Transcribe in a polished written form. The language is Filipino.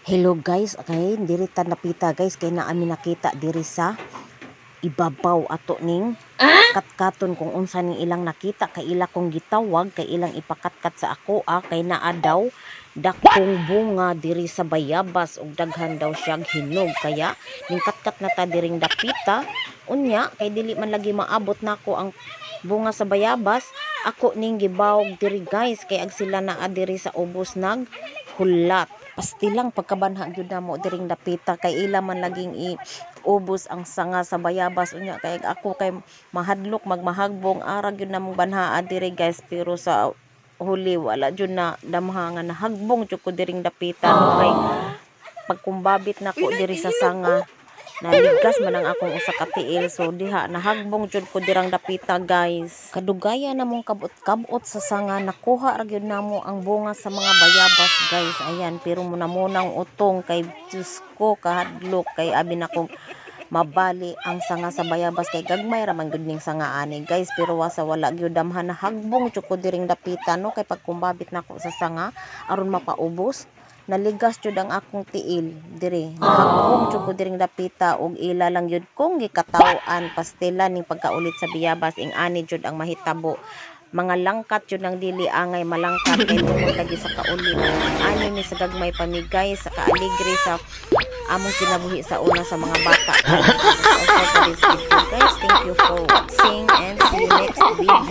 Hello guys, okay, diri ta napita guys kay naa mi nakita diri sa ibabaw ato ning katkaton kung unsa ning ilang nakita kay ila kong gitawag kay ilang ipakatkat sa ako kay naa daw dakong bunga diri sa bayabas ug daghan daw siyang hinog kaya ning katkat na ta diring dapita unya kay dili man lagi maabot nako ang bunga sa bayabas ako ning gibawog diri guys kay ag sila naa diri sa ubos nag hulat. Pastilang pagkabanha gyud namo diring dapita kay ila man laging ubos ang sanga sa bayabas unya kay ako kay mahadlok magmahagbong ara gyud namong banhaa diri guys pero sa huli wala jud na damha nga nahagbong jud ko diring dapita no kay pagkumbabit nako diri sa sanga naligas man ang akong usa ka tiil so diha nahagbong jud ko dirang dapita guys. Kadugaya namong kabot-kabot sa sanga nakuha ra gyud namo ang bunga sa mga bayabas guys. Ayan pero munang utong kay Diyos ko kahadlok kay abi na kong mabali ang sanga sa bayabas kay gagmay ra man gyud ning sanga ani guys pero wasa wala gyud damhan nahagbong jud ko diring dapita no kay pagkumbabit nako sa sanga aron mapaubos naligas jud ang akong tiil diri nahagbong jud ko diring dapita ug ila lang jud kong gikataw-an pastila ning pagkaulit sa bayabas ing ani jud ang mahitabo mga langkat jud ang dili angay malangkat kay tungod lagi sa kaulit ani ni sa gagmay pamigay sa kaaligre sa among kinabuhi sa una sa mga bata. Guys, thank you for watching and see you next video.